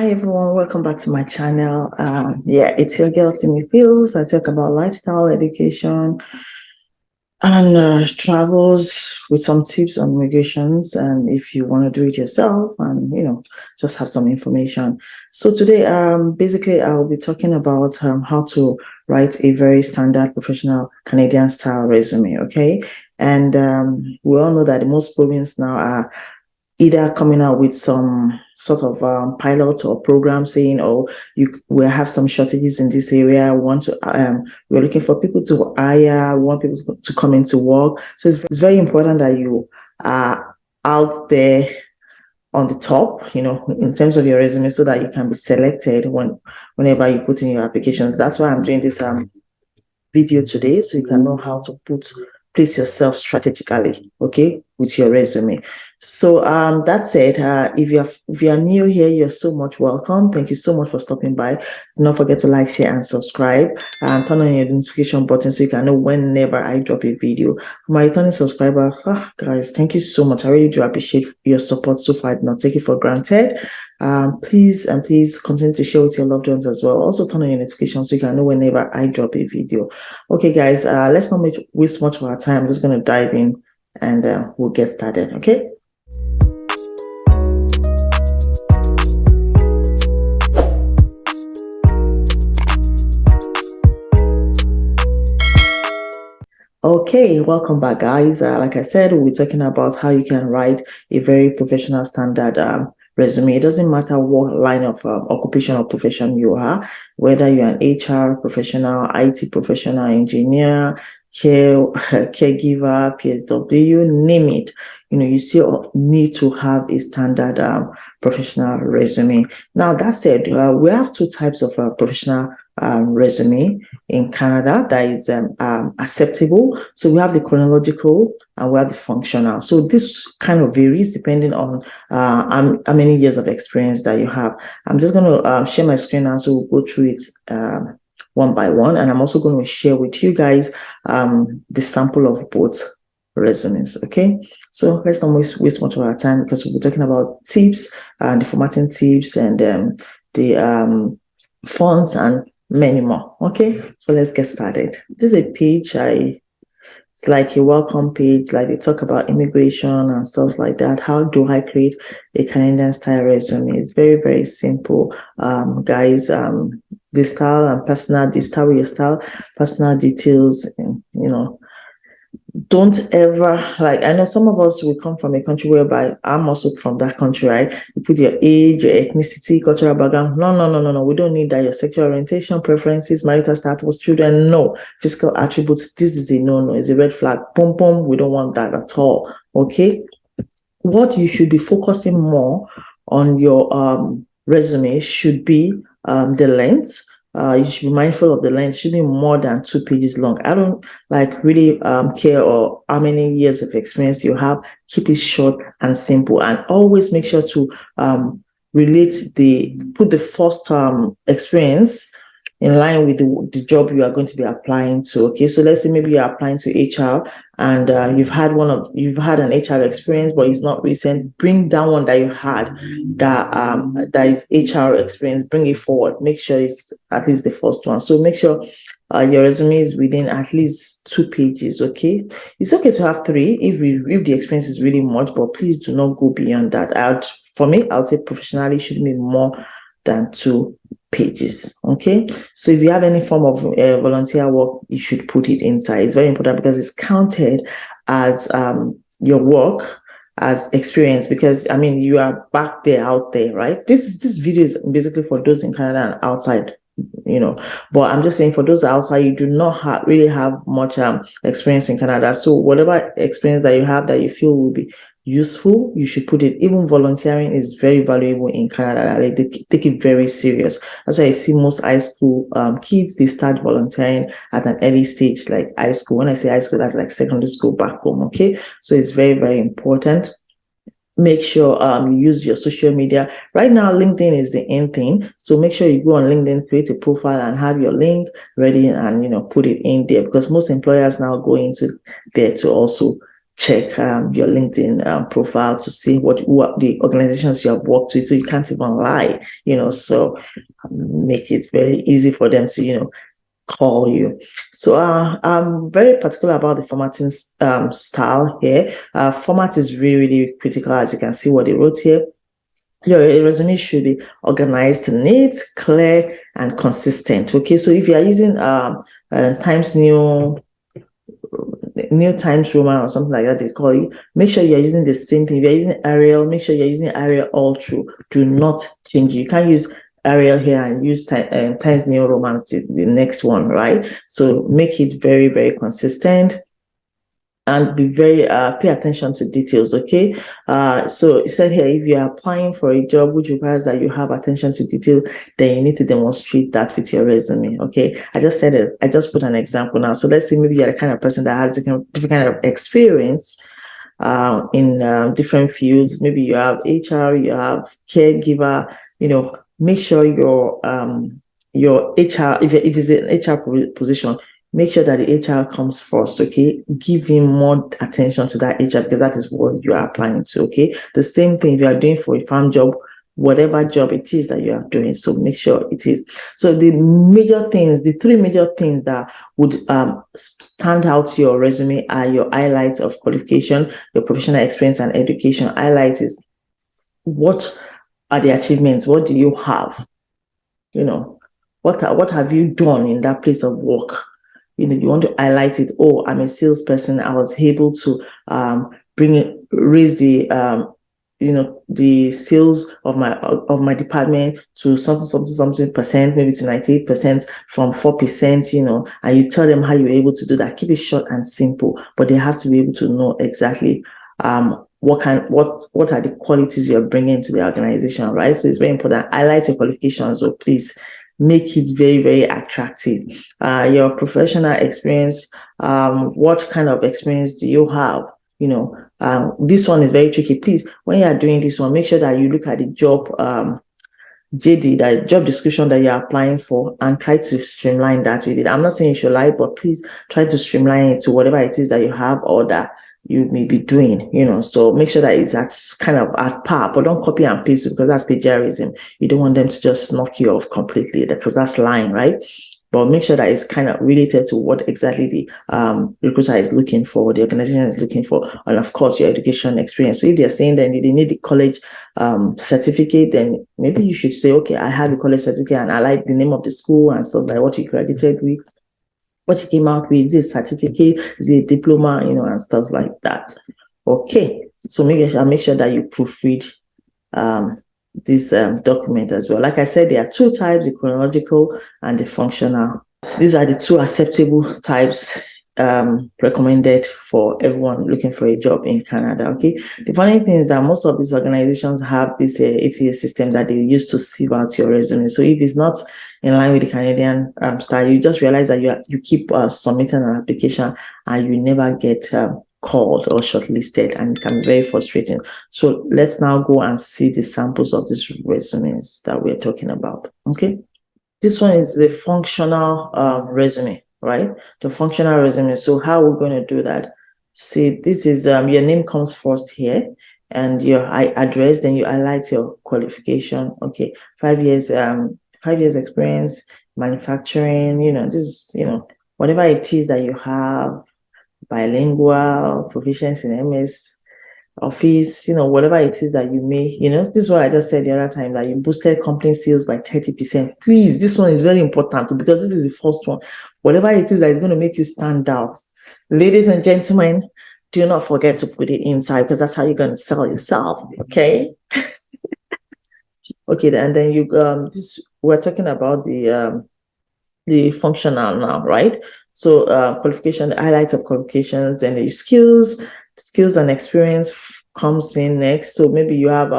Hi everyone, welcome back to my channel. It's your girl Teemi Pheels. I talk about lifestyle, education, and travels with some tips on migrations. And if you want to do it yourself, and just have some information. So today, basically, I will be talking about how to write a very standard professional Canadian style resume. Okay, and we all know that most provinces now are either coming out with some sort of pilot or program saying, "Oh, you will have some shortages in this area. We're looking for people to hire. We want people to come into work." So it's very important that you are out there on the top, in terms of your resume, so that you can be selected whenever you put in your applications. That's why I'm doing this video today, so you can know how to place yourself strategically, okay, with your resume. So that said, if you are new here, you're so much welcome. Thank you so much for stopping by. Do not forget to like, share, and subscribe, and turn on your notification button so you can know whenever I drop a video. For my returning subscribers, guys, thank you so much. I really do appreciate your support so far. I do not take it for granted. Please continue to share with your loved ones as well. Also turn on your notifications so you can know whenever I drop a video. Okay, guys, let's not waste much of our time. I'm just going to dive in and we'll get started. Okay. Okay, welcome back, guys. Like I said, we'll be talking about how you can write a very professional standard resume. It doesn't matter what line of occupation or profession you are, whether you're an HR professional, IT professional, engineer, caregiver, PSW, name it. You still need to have a standard professional resume. Now, that said, we have two types of professional resume in Canada that is acceptable. So we have the chronological and we have the functional. So this kind of varies depending on how many years of experience that you have. I'm just going to share my screen now, so we'll go through it one by one. And I'm also going to share with you guys the sample of both resumes. Okay, so let's not waste much of our time, because we'll be talking about tips and the formatting tips and the fonts and many more. Okay, so let's get started. This is a page it's like a welcome page, like they talk about immigration and stuff like that. How do I create a Canadian style resume? It's very, very simple, guys. The style and personal, the style with your style, personal details, and, don't ever, like, I know some of us will come from a country whereby I'm also from that country, right? You put your age, your ethnicity, cultural background. No. We don't need that. Your sexual orientation, preferences, marital status, children, no. Physical attributes. This is a no. It's a red flag. Boom, boom. We don't want that at all. Okay. What you should be focusing more on your resume should be the length. You should be mindful of the length. It should be more than 2 pages long. I don't really care or how many years of experience you have. Keep it short and simple, and always make sure to put the first experience in line with the job you are going to be applying to. Okay, so let's say maybe you're applying to HR and you've had an HR experience, but it's not recent. Bring down one that you had that is HR experience. Bring it forward. Make sure it's at least the first one. So make sure your resume is within at least 2 pages. Okay, it's okay to have 3 if the experience is really much, but please do not go beyond that. For me, I would say professionally should be more than 2 pages. Okay, so if you have any form of volunteer work, you should put it inside. It's very important because it's counted as your work as experience, because you are back there, out there, right? This video is basically for those in Canada and outside, but I'm just saying, for those outside, you do not really have much experience in Canada. So whatever experience that you have that you feel will be useful, you should put it. Even volunteering is very valuable in Canada. They take it very serious. That's why I see most high school kids, they start volunteering at an early stage, like high school. When I say high school, that's like secondary school back home. Okay, so it's very, very important. Make sure you use your social media. Right now, LinkedIn is the end thing. So make sure you go on LinkedIn, create a profile, and have your link ready, and put it in there, because most employers now go into there to also check your LinkedIn profile to see what the organizations you have worked with, so you can't even lie, so make it very easy for them to, call you. So I'm very particular about the formatting style here. Format is really, really critical, as you can see what they wrote here. Your resume should be organized, neat, clear, and consistent. Okay, so if you are using Times New Times Roman or something like that, they call it, make sure you're using the same thing. If you're using Arial, make sure you're using Arial all through. Do not change it. You can't use Arial here and use Times New Roman, the next one, right? So make it very, very consistent and be very pay attention to details. Okay, so it said here, if you are applying for a job which requires that you have attention to detail, then you need to demonstrate that with your resume. Okay, I just said it, I just put an example now. So let's say maybe you're the kind of person that has different kind of experience in different fields. Maybe you have HR, you have caregiver. Make sure your HR, if it's an HR position, make sure that the HR comes first. Okay, give him more attention to that HR, because that is what you are applying to. Okay, the same thing if you are doing for a farm job, whatever job it is that you are doing, so make sure it is. So the three major things that would stand out to your resume are your highlights of qualification, your professional experience, and education. Highlights is, what are the achievements? What do you have? What have you done in that place of work? You want to highlight it. Oh, I'm a salesperson. I was able to raise the sales of my department to something percent, maybe to 98% from 4%, and you tell them how you were able to do that. Keep it short and simple, but they have to be able to know exactly what are the qualities you're bringing to the organization, right? So it's very important. Highlight your qualifications, so please make it very, very attractive. Your professional experience, what kind of experience do you have? This one is very tricky. Please, when you are doing this one, make sure that you look at the job JD, that job description that you're applying for, and try to streamline that with it. I'm not saying you should lie, but please try to streamline it to whatever it is that you have or that you may be doing, so make sure that it's kind of at par, but don't copy and paste, because that's plagiarism. You don't want them to just knock you off completely, because that's lying, right? But make sure that it's kind of related to what exactly the recruiter is looking for, the organization is looking for, and of course your education experience. So if they're saying that they need the college certificate, then maybe you should say, okay, I have a college certificate and I like the name of the school and stuff, like what you graduated with, what you came out with. Is it a certificate? Is it a diploma? And stuff like that. Okay, so make sure that you proofread this document as well. Like I said, there are two types: the chronological and the functional. So these are the two acceptable types recommended for everyone looking for a job in Canada. Okay, the funny thing is that most of these organizations have this ATA system that they use to sieve out your resume. So if it's not in line with the Canadian style, you just realize that you keep submitting an application and you never get called or shortlisted, and it can be very frustrating. So let's now go and see the samples of these resumes that we're talking about. Okay, this one is the functional resume, right? The functional resume. So how we're going to do that? See, this is your name comes first here, and your address. Then you highlight your qualification. Okay, 5 years 5 years experience, manufacturing. This is whatever it is that you have, bilingual, proficiency in MS Office, whatever it is that you may, this is what I just said the other time, that you boosted company sales by 30%. Please, this one is very important because this is the first one. Whatever it is that is going to make you stand out. Ladies and gentlemen, do not forget to put it inside, because that's how you're going to sell yourself. Okay. Okay, and then we're talking about the functional now, right? So qualification, highlights of qualifications, and the skills and experience comes in next. So maybe you have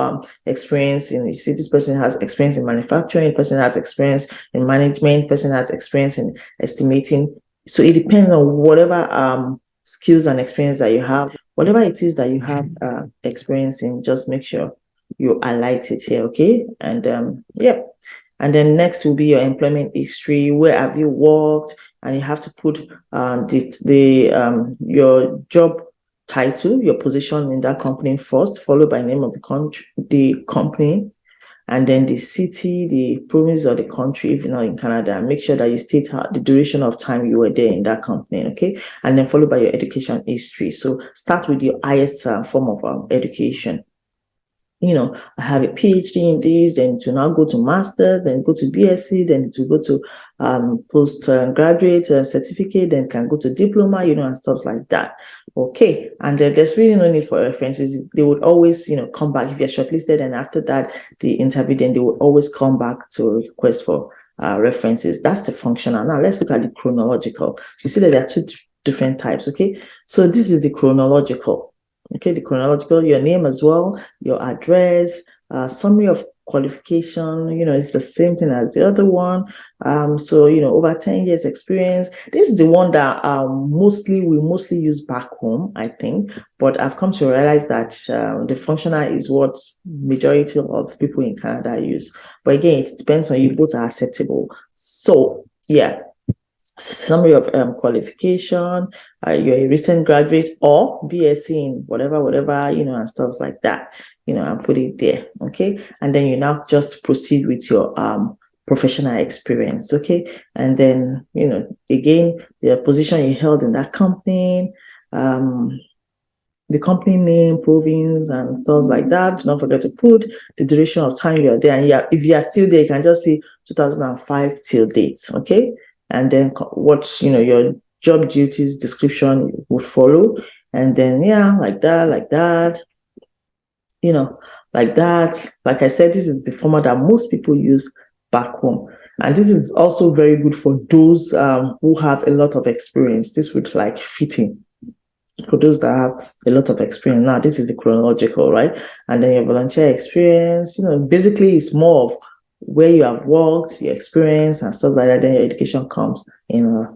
experience in, you see this person has experience in manufacturing, person has experience in management, person has experience in estimating. So it depends on whatever skills and experience that you have. Whatever it is that you have experience in, just make sure you highlight it here, okay? And yep. And then next will be your employment history. Where have you worked? And you have to put your job title, your position in that company first, followed by name of the company, and then the city, the province, or the country, if you're not in Canada. Make sure that you state the duration of time you were there in that company, okay? And then followed by your education history. So start with your highest form of education. I have a PhD in this, then to now go to master, then go to BSc, then to go to postgraduate certificate, then can go to diploma, and stuff like that. Okay, and then there's really no need for references. They would always, come back if you're shortlisted, and after that, the interview, then they would always come back to request for references. That's the functional. Now let's look at the chronological. You see that there are two different types. Okay, so this is the chronological. Okay, the chronological, your name as well, your address, summary of qualification, it's the same thing as the other one. So, over 10 years experience. This is the one that we mostly use back home, I think. But I've come to realize that the functional is what majority of people in Canada use. But again, it depends on you, both are acceptable. So, yeah. Summary of qualification, you're a recent graduate or BSc in whatever, and stuff like that, and put it there, okay? And then you now just proceed with your professional experience, okay? And then, again, the position you held in that company, the company name, province, and stuff like that. Do not forget to put the duration of time you're there. And if you are still there, you can just see 2005 till date, okay? And then what, your job duties description would follow. And then, like that, like that, like that. Like I said, this is the format that most people use back home. And this is also very good for those who have a lot of experience. This would fit in for those that have a lot of experience. Now, this is the chronological, right? And then your volunteer experience, basically it's more of where you have worked, your experience and stuff like that. Then your education comes in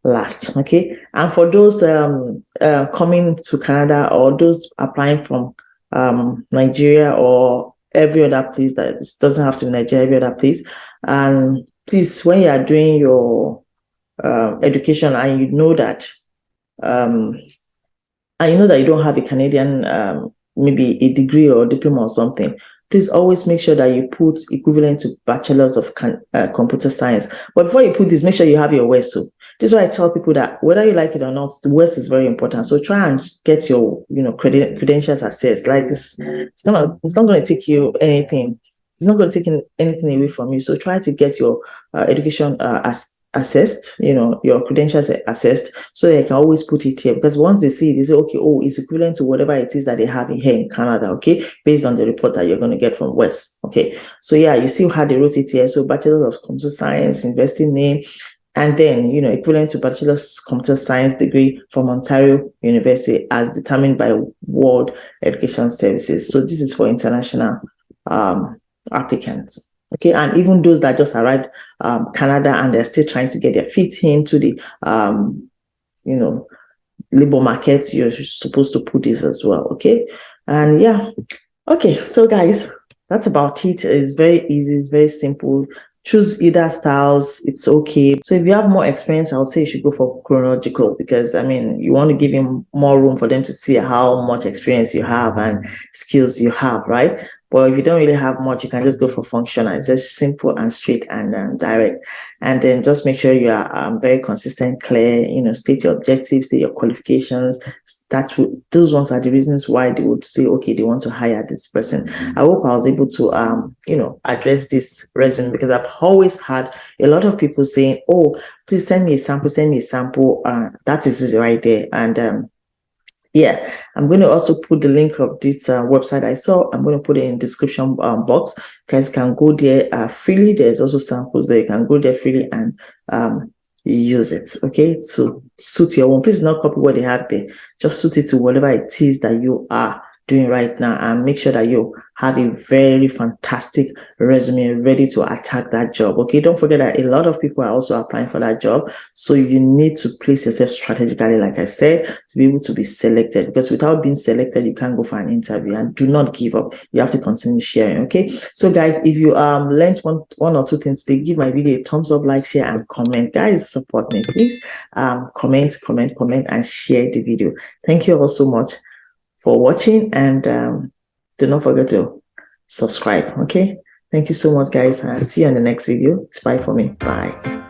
last, okay? And for those coming to Canada or those applying from Nigeria or every other place, that doesn't have to be Nigeria, every other place. And please, when you are doing your education and you know that you don't have a Canadian, maybe a degree or a diploma or something, please always make sure that you put equivalent to bachelor's of computer science. But before you put this, make sure you have your WES. So this is why I tell people that whether you like it or not, the WES is very important. So try and get your, credentials assessed. Like it's not going to take you anything. It's not going to take anything away from you. So try to get your education assessed, your credentials assessed, so they can always put it here, because once they see it, they say, okay, it's equivalent to whatever it is that they have here in Canada, okay, based on the report that you're going to get from West, okay. So you see how they wrote it here. So Bachelor of Computer Science, university name, and then, equivalent to Bachelor's Computer Science degree from Ontario University as determined by World Education Services. So this is for international applicants. Okay, and even those that just arrived Canada and they're still trying to get their feet into the labor market, you're supposed to put this as well. Okay, and okay, so guys, that's about it. It's very easy, it's very simple. Choose either styles, it's okay. So if you have more experience, I would say you should go for chronological, because you want to give him more room for them to see how much experience you have and skills you have, right? But if you don't really have much, you can just go for functional. It's just simple and straight and direct. And then just make sure you are very consistent, clear, state your objectives, state your qualifications. Those ones are the reasons why they would say, okay, they want to hire this person. I hope I was able to, address this resume, because I've always had a lot of people saying, oh, please send me a sample. That is right there. And I'm going to also put the link of this website I saw. I'm going to put it in the description box. You guys can go there freely. There's also samples there. You can go there freely and use it, okay? So suit your own. Please not copy what they have there. Just suit it to whatever it is that you are doing right now, and make sure that you have a very fantastic resume ready to attack that job. Okay, don't forget that a lot of people are also applying for that job, so you need to place yourself strategically, like I said, to be able to be selected, because without being selected you can't go for an interview. And do not give up, you have to continue sharing. Okay, so guys, if you learned one or two things today, give my video a thumbs up, like, share, and comment. Guys, support me, please. Comment, and share the video. Thank you all so much for watching, and do not forget to subscribe. Okay, thank you so much, guys. See you on the next video. It's bye for me. Bye.